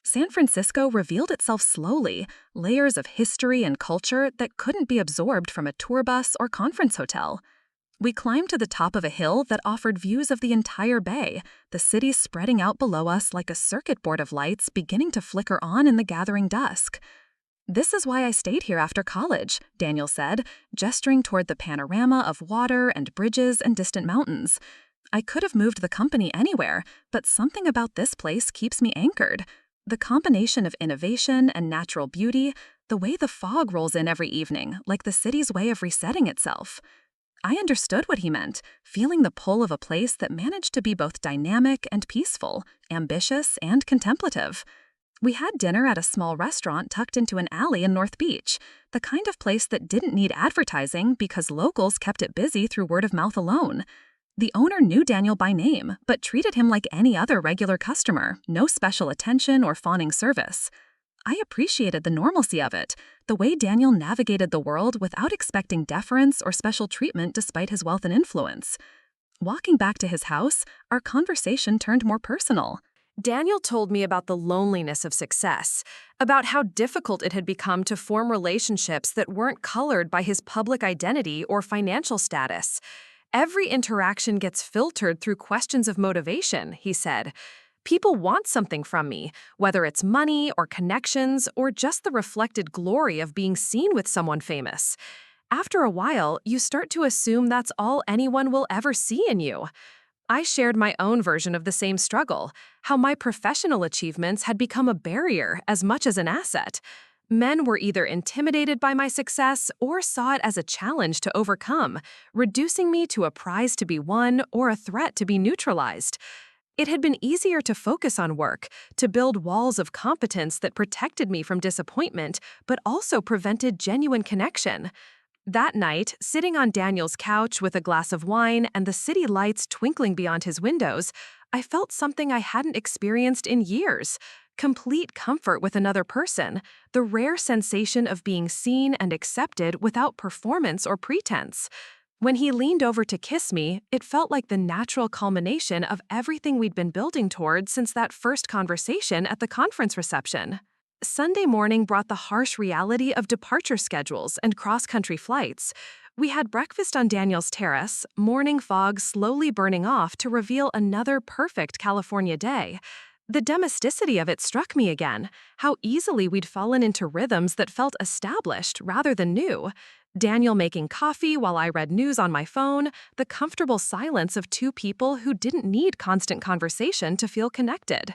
San Francisco revealed itself slowly, layers of history and culture that couldn't be absorbed from a tour bus or conference hotel. We climbed to the top of a hill that offered views of the entire bay, the city spreading out below us like a circuit board of lights beginning to flicker on in the gathering dusk. "This is why I stayed here after college," Daniel said, gesturing toward the panorama of water and bridges and distant mountains. "I could have moved the company anywhere, but something about this place keeps me anchored. The combination of innovation and natural beauty, the way the fog rolls in every evening, like the city's way of resetting itself." I understood what he meant, feeling the pull of a place that managed to be both dynamic and peaceful, ambitious and contemplative. We had dinner at a small restaurant tucked into an alley in North Beach, the kind of place that didn't need advertising because locals kept it busy through word of mouth alone. The owner knew Daniel by name, but treated him like any other regular customer, no special attention or fawning service. I appreciated the normalcy of it, the way Daniel navigated the world without expecting deference or special treatment despite his wealth and influence. Walking back to his house, our conversation turned more personal. Daniel told me about the loneliness of success, about how difficult it had become to form relationships that weren't colored by his public identity or financial status. "Every interaction gets filtered through questions of motivation," he said. "People want something from me, whether it's money or connections or just the reflected glory of being seen with someone famous. After a while, you start to assume that's all anyone will ever see in you." I shared my own version of the same struggle, how my professional achievements had become a barrier as much as an asset. Men were either intimidated by my success or saw it as a challenge to overcome, reducing me to a prize to be won or a threat to be neutralized. It had been easier to focus on work, to build walls of competence that protected me from disappointment, but also prevented genuine connection. That night, sitting on Daniel's couch with a glass of wine and the city lights twinkling beyond his windows, I felt something I hadn't experienced in years: complete comfort with another person, the rare sensation of being seen and accepted without performance or pretense. When he leaned over to kiss me, it felt like the natural culmination of everything we'd been building toward since that first conversation at the conference reception. Sunday morning brought the harsh reality of departure schedules and cross-country flights. We had breakfast on Daniel's terrace, morning fog slowly burning off to reveal another perfect California day. The domesticity of it struck me again, how easily we'd fallen into rhythms that felt established rather than new. Daniel making coffee while I read news on my phone, the comfortable silence of two people who didn't need constant conversation to feel connected.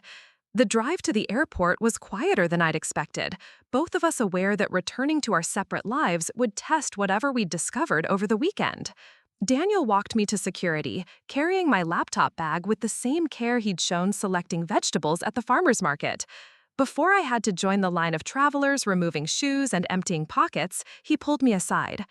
The drive to the airport was quieter than I'd expected, both of us aware that returning to our separate lives would test whatever we'd discovered over the weekend. Daniel walked me to security, carrying my laptop bag with the same care he'd shown selecting vegetables at the farmer's market. Before I had to join the line of travelers removing shoes and emptying pockets, he pulled me aside.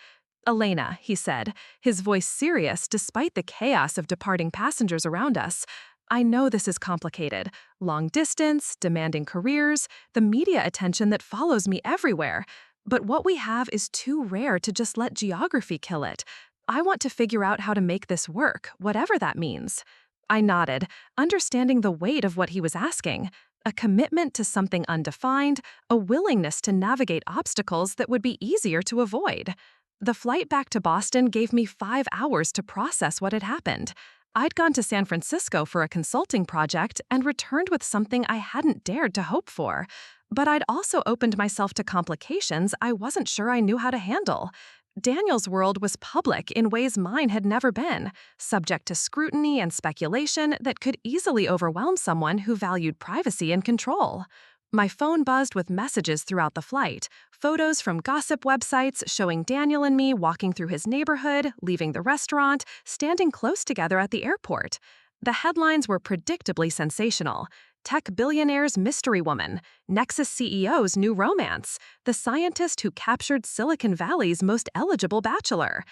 "Elena," he said, his voice serious despite the chaos of departing passengers around us. "I know this is complicated. Long distance, demanding careers, the media attention that follows me everywhere. But what we have is too rare to just let geography kill it. I want to figure out how to make this work, whatever that means." I nodded, understanding the weight of what he was asking. A commitment to something undefined, a willingness to navigate obstacles that would be easier to avoid. The flight back to Boston gave me 5 hours to process what had happened. I'd gone to San Francisco for a consulting project and returned with something I hadn't dared to hope for. But I'd also opened myself to complications I wasn't sure I knew how to handle. Daniel's world was public in ways mine had never been, subject to scrutiny and speculation that could easily overwhelm someone who valued privacy and control. My phone buzzed with messages throughout the flight, photos from gossip websites showing Daniel and me walking through his neighborhood, leaving the restaurant, standing close together at the airport. The headlines were predictably sensational. Tech billionaire's mystery woman, Nexus CEO's new romance, the scientist who captured Silicon Valley's most eligible bachelor.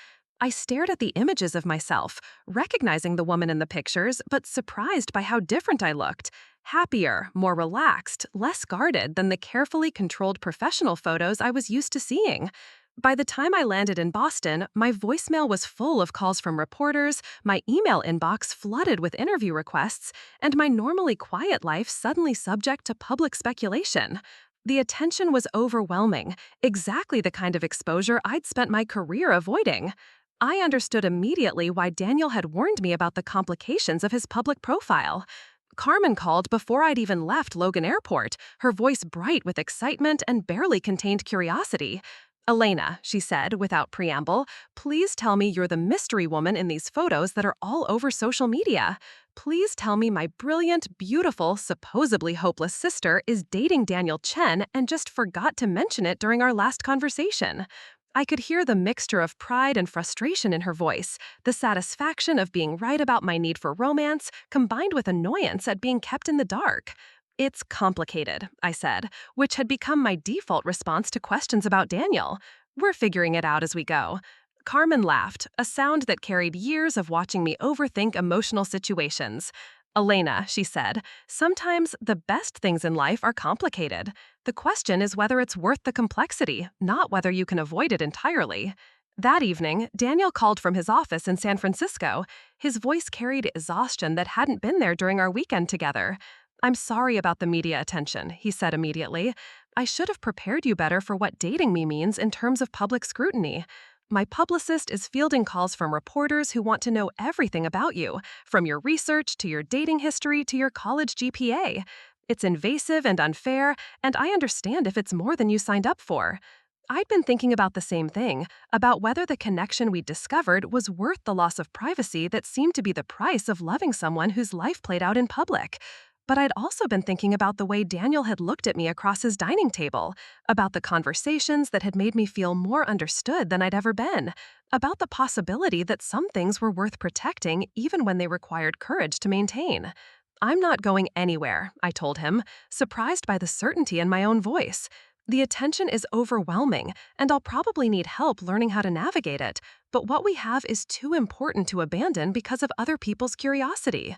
I stared at the images of myself, recognizing the woman in the pictures, but surprised by how different I looked. Happier, more relaxed, less guarded than the carefully controlled professional photos I was used to seeing. By the time I landed in Boston, my voicemail was full of calls from reporters, my email inbox flooded with interview requests, and my normally quiet life suddenly subject to public speculation. The attention was overwhelming, exactly the kind of exposure I'd spent my career avoiding. I understood immediately why Daniel had warned me about the complications of his public profile. Carmen called before I'd even left Logan Airport, her voice bright with excitement and barely contained curiosity. "Elena," she said without preamble, "please tell me you're the mystery woman in these photos that are all over social media. Please tell me my brilliant, beautiful, supposedly hopeless sister is dating Daniel Chen and just forgot to mention it during our last conversation." I could hear the mixture of pride and frustration in her voice, the satisfaction of being right about my need for romance, combined with annoyance at being kept in the dark. "It's complicated," I said, which had become my default response to questions about Daniel. "We're figuring it out as we go." Carmen laughed, a sound that carried years of watching me overthink emotional situations. "Elena," she said, "sometimes the best things in life are complicated. The question is whether it's worth the complexity, not whether you can avoid it entirely." That evening, Daniel called from his office in San Francisco. His voice carried exhaustion that hadn't been there during our weekend together. "I'm sorry about the media attention," he said immediately. "I should have prepared you better for what dating me means in terms of public scrutiny. My publicist is fielding calls from reporters who want to know everything about you, from your research to your dating history to your college GPA. It's invasive and unfair, and I understand if it's more than you signed up for." I'd been thinking about the same thing, about whether the connection we'd discovered was worth the loss of privacy that seemed to be the price of loving someone whose life played out in public. But I'd also been thinking about the way Daniel had looked at me across his dining table, about the conversations that had made me feel more understood than I'd ever been, about the possibility that some things were worth protecting even when they required courage to maintain. "I'm not going anywhere," I told him, surprised by the certainty in my own voice. "The attention is overwhelming, and I'll probably need help learning how to navigate it, but what we have is too important to abandon because of other people's curiosity."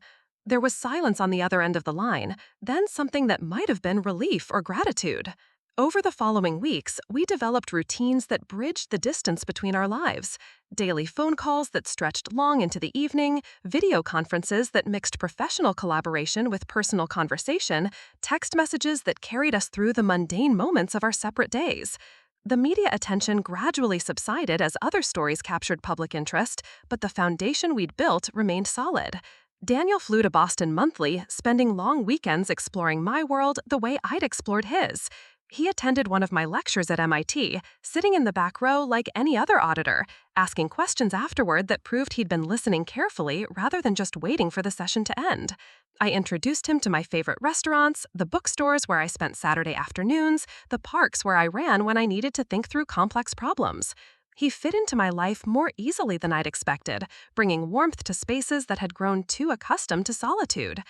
There was silence on the other end of the line, then something that might have been relief or gratitude. Over the following weeks, we developed routines that bridged the distance between our lives. Daily phone calls that stretched long into the evening, video conferences that mixed professional collaboration with personal conversation, text messages that carried us through the mundane moments of our separate days. The media attention gradually subsided as other stories captured public interest, but the foundation we'd built remained solid. Daniel flew to Boston monthly, spending long weekends exploring my world the way I'd explored his. He attended one of my lectures at MIT, sitting in the back row like any other auditor, asking questions afterward that proved he'd been listening carefully rather than just waiting for the session to end. I introduced him to my favorite restaurants, the bookstores where I spent Saturday afternoons, the parks where I ran when I needed to think through complex problems. He fit into my life more easily than I'd expected, bringing warmth to spaces that had grown too accustomed to solitude.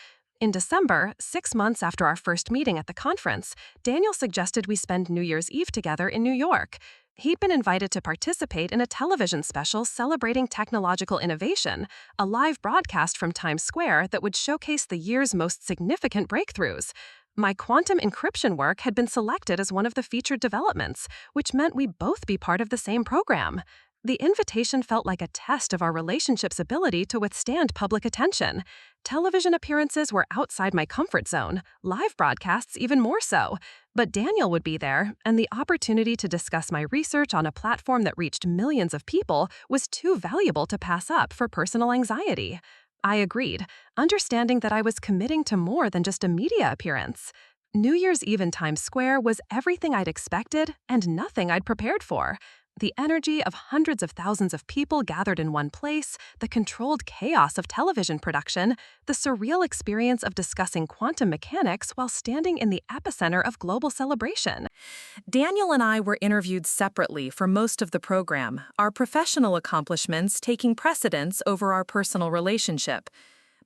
In December, 6 months after our first meeting at the conference, Daniel suggested we spend New Year's Eve together in New York. He'd been invited to participate in a television special celebrating technological innovation, a live broadcast from Times Square that would showcase the year's most significant breakthroughs. My quantum encryption work had been selected as one of the featured developments, which meant we both be part of the same program. The invitation felt like a test of our relationship's ability to withstand public attention. Television appearances were outside my comfort zone, live broadcasts even more so. But Daniel would be there, and the opportunity to discuss my research on a platform that reached millions of people was too valuable to pass up for personal anxiety. I agreed, understanding that I was committing to more than just a media appearance. New Year's Eve in Times Square was everything I'd expected and nothing I'd prepared for. The energy of hundreds of thousands of people gathered in one place, the controlled chaos of television production, the surreal experience of discussing quantum mechanics while standing in the epicenter of global celebration. Daniel and I were interviewed separately for most of the program, our professional accomplishments taking precedence over our personal relationship.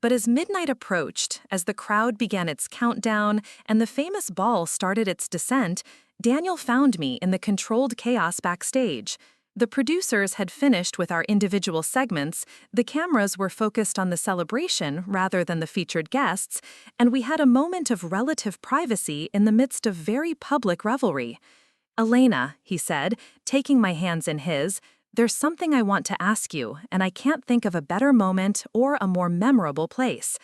But as midnight approached, as the crowd began its countdown and the famous ball started its descent, Daniel found me in the controlled chaos backstage. The producers had finished with our individual segments, the cameras were focused on the celebration rather than the featured guests, and we had a moment of relative privacy in the midst of very public revelry. "Elena," he said, taking my hands in his, "there's something I want to ask you, and I can't think of a better moment or a more memorable place."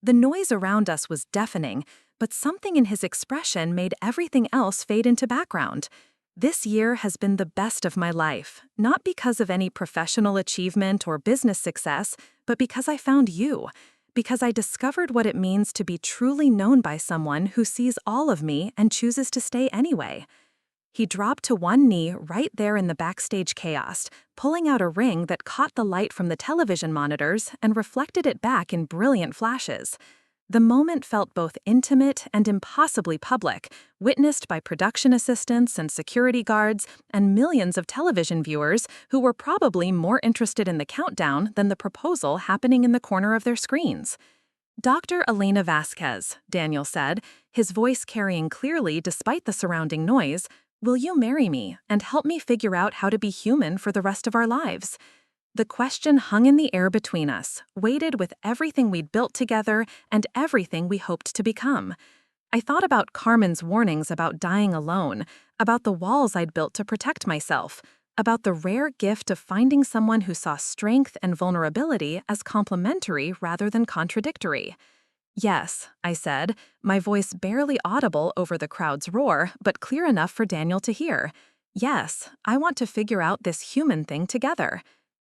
The noise around us was deafening, but something in his expression made everything else fade into background. This year has been the best of my life, not because of any professional achievement or business success, but because I found you, because I discovered what it means to be truly known by someone who sees all of me and chooses to stay anyway. He dropped to one knee right there in the backstage chaos, pulling out a ring that caught the light from the television monitors and reflected it back in brilliant flashes. The moment felt both intimate and impossibly public, witnessed by production assistants and security guards and millions of television viewers who were probably more interested in the countdown than the proposal happening in the corner of their screens. "Dr. Elena Vasquez," Daniel said, his voice carrying clearly despite the surrounding noise, "will you marry me and help me figure out how to be human for the rest of our lives?" The question hung in the air between us, weighted with everything we'd built together and everything we hoped to become. I thought about Carmen's warnings about dying alone, about the walls I'd built to protect myself, about the rare gift of finding someone who saw strength and vulnerability as complementary rather than contradictory. "Yes," I said, my voice barely audible over the crowd's roar, but clear enough for Daniel to hear. "Yes, I want to figure out this human thing together."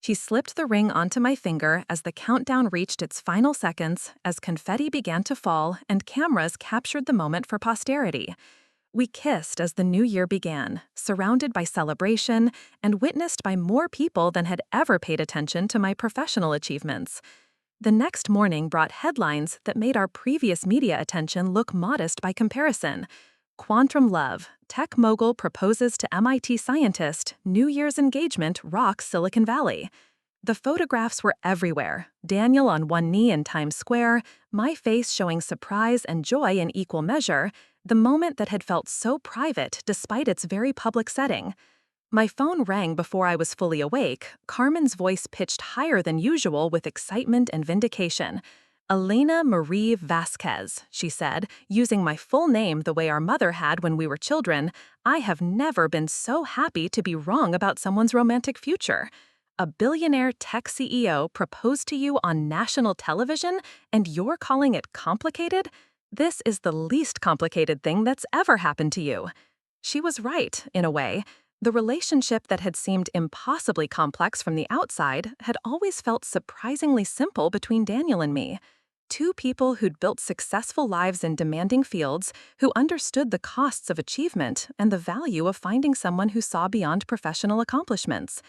She slipped the ring onto my finger as the countdown reached its final seconds, as confetti began to fall and cameras captured the moment for posterity. We kissed as the new year began, surrounded by celebration and witnessed by more people than had ever paid attention to my professional achievements. The next morning brought headlines that made our previous media attention look modest by comparison. "Quantum Love, Tech Mogul Proposes to MIT Scientist, New Year's Engagement Rocks Silicon Valley." The photographs were everywhere, Daniel on one knee in Times Square, my face showing surprise and joy in equal measure, the moment that had felt so private despite its very public setting. My phone rang before I was fully awake, Carmen's voice pitched higher than usual with excitement and vindication. "Elena Marie Vasquez," she said, using my full name the way our mother had when we were children, "I have never been so happy to be wrong about someone's romantic future. A billionaire tech CEO proposed to you on national television, and you're calling it complicated? This is the least complicated thing that's ever happened to you." She was right, in a way. The relationship that had seemed impossibly complex from the outside had always felt surprisingly simple between Daniel and me. Two people who'd built successful lives in demanding fields, who understood the costs of achievement and the value of finding someone who saw beyond professional accomplishments.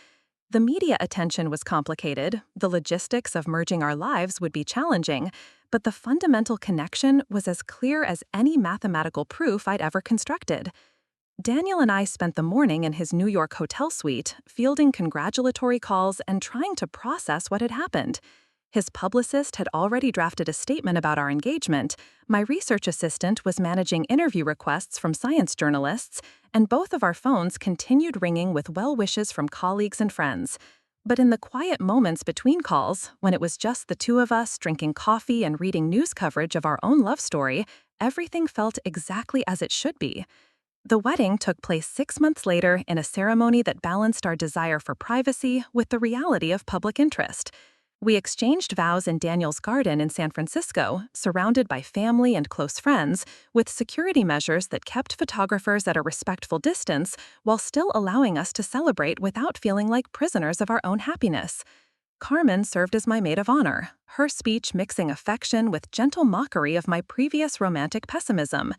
The media attention was complicated, the logistics of merging our lives would be challenging, but the fundamental connection was as clear as any mathematical proof I'd ever constructed. Daniel and I spent the morning in his New York hotel suite, fielding congratulatory calls and trying to process what had happened. His publicist had already drafted a statement about our engagement, my research assistant was managing interview requests from science journalists, and both of our phones continued ringing with well wishes from colleagues and friends. But in the quiet moments between calls, when it was just the two of us drinking coffee and reading news coverage of our own love story, everything felt exactly as it should be. The wedding took place 6 months later in a ceremony that balanced our desire for privacy with the reality of public interest. We exchanged vows in Daniel's garden in San Francisco, surrounded by family and close friends, with security measures that kept photographers at a respectful distance while still allowing us to celebrate without feeling like prisoners of our own happiness. Carmen served as my maid of honor, her speech mixing affection with gentle mockery of my previous romantic pessimism.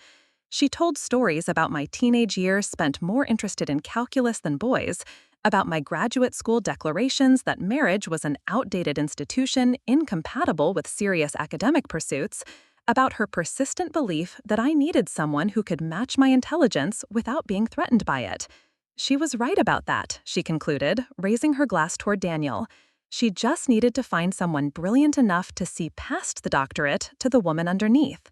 She told stories about my teenage years spent more interested in calculus than boys, about my graduate school declarations that marriage was an outdated institution incompatible with serious academic pursuits, about her persistent belief that I needed someone who could match my intelligence without being threatened by it. She was right about that, she concluded, raising her glass toward Daniel. She just needed to find someone brilliant enough to see past the doctorate to the woman underneath.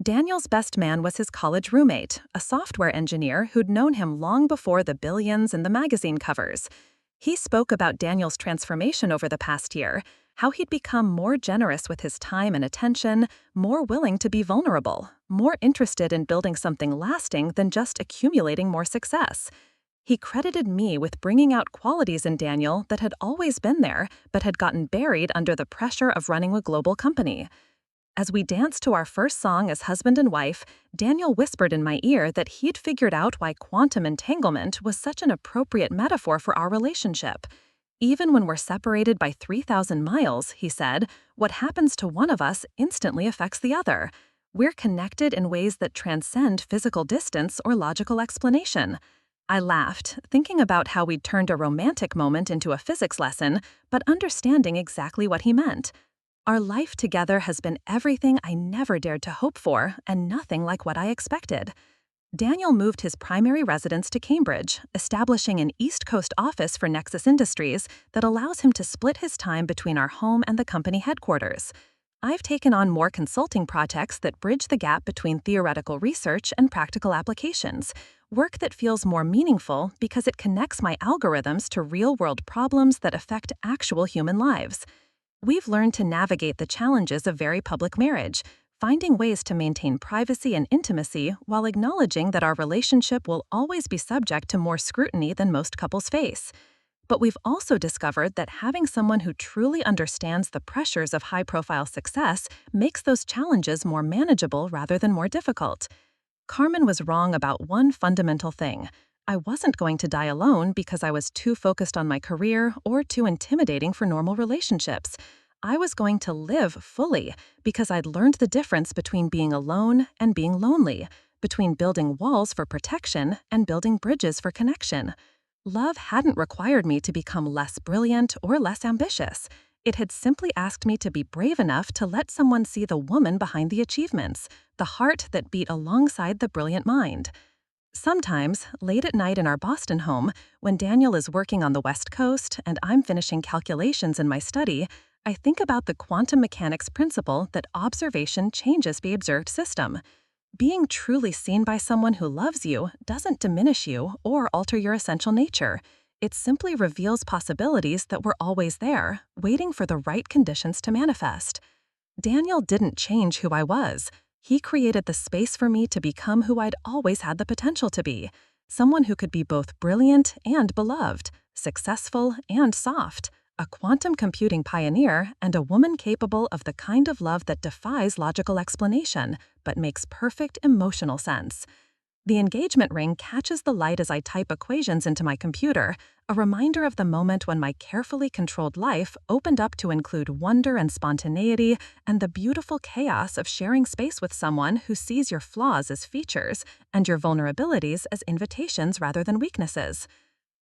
Daniel's best man was his college roommate, a software engineer who'd known him long before the billions and the magazine covers. He spoke about Daniel's transformation over the past year, how he'd become more generous with his time and attention, more willing to be vulnerable, more interested in building something lasting than just accumulating more success. He credited me with bringing out qualities in Daniel that had always been there, but had gotten buried under the pressure of running a global company. As we danced to our first song as husband and wife, Daniel whispered in my ear that he'd figured out why quantum entanglement was such an appropriate metaphor for our relationship. Even when we're separated by 3,000 miles, he said, what happens to one of us instantly affects the other. We're connected in ways that transcend physical distance or logical explanation. I laughed, thinking about how we'd turned a romantic moment into a physics lesson, but understanding exactly what he meant. Our life together has been everything I never dared to hope for, and nothing like what I expected. Daniel moved his primary residence to Cambridge, establishing an East Coast office for Nexus Industries that allows him to split his time between our home and the company headquarters. I've taken on more consulting projects that bridge the gap between theoretical research and practical applications, work that feels more meaningful because it connects my algorithms to real-world problems that affect actual human lives. We've learned to navigate the challenges of very public marriage, finding ways to maintain privacy and intimacy while acknowledging that our relationship will always be subject to more scrutiny than most couples face. But we've also discovered that having someone who truly understands the pressures of high-profile success makes those challenges more manageable rather than more difficult. Carmen was wrong about one fundamental thing. I wasn't going to die alone because I was too focused on my career or too intimidating for normal relationships. I was going to live fully because I'd learned the difference between being alone and being lonely, between building walls for protection and building bridges for connection. Love hadn't required me to become less brilliant or less ambitious. It had simply asked me to be brave enough to let someone see the woman behind the achievements, the heart that beat alongside the brilliant mind. Sometimes, late at night in our Boston home, when Daniel is working on the West Coast and I'm finishing calculations in my study, I think about the quantum mechanics principle that observation changes the observed system. Being truly seen by someone who loves you doesn't diminish you or alter your essential nature. It simply reveals possibilities that were always there, waiting for the right conditions to manifest. Daniel didn't change who I was. He created the space for me to become who I'd always had the potential to be, someone who could be both brilliant and beloved, successful and soft, a quantum computing pioneer and a woman capable of the kind of love that defies logical explanation, but makes perfect emotional sense. The engagement ring catches the light as I type equations into my computer, a reminder of the moment when my carefully controlled life opened up to include wonder and spontaneity and the beautiful chaos of sharing space with someone who sees your flaws as features and your vulnerabilities as invitations rather than weaknesses.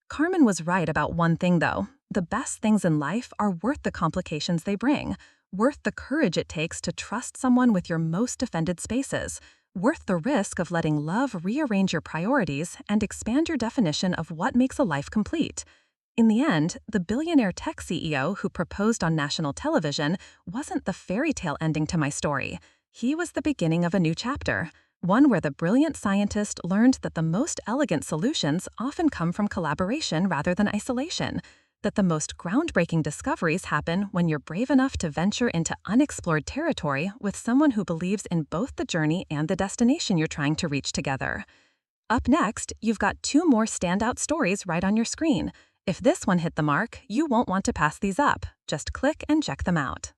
Carmen was right about one thing, though. The best things in life are worth the complications they bring, worth the courage it takes to trust someone with your most defended spaces, worth the risk of letting love rearrange your priorities and expand your definition of what makes a life complete. In the end, the billionaire tech CEO who proposed on national television wasn't the fairy tale ending to my story. He was the beginning of a new chapter, one where the brilliant scientist learned that the most elegant solutions often come from collaboration rather than isolation, that the most groundbreaking discoveries happen when you're brave enough to venture into unexplored territory with someone who believes in both the journey and the destination you're trying to reach together. Up next, you've got two more standout stories right on your screen. If this one hit the mark, you won't want to pass these up. Just click and check them out.